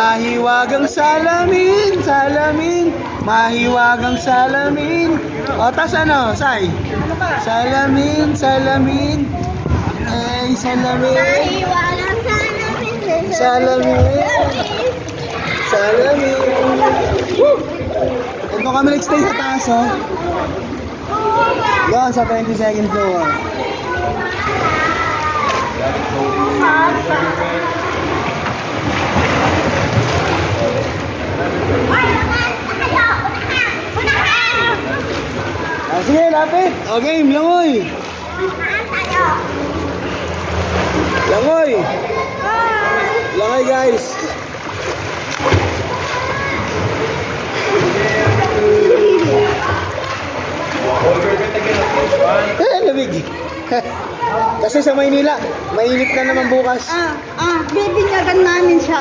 Mahiwagang salamin, salamin, mahiwagang salamin. O, tas ano, Sai? Salamin, salamin. Ay, salamin. Mahiwagang salamin. Salamin. Salamin. Ito kami nag-stay sa taas, oh. Yan, sa 22nd floor. Ah, sige, lapit. O, game, langoy. Langoy. Langoy, guys. Lamig. Kasi sa Maynila, mainit na naman bukas. Bibinyagan namin siya.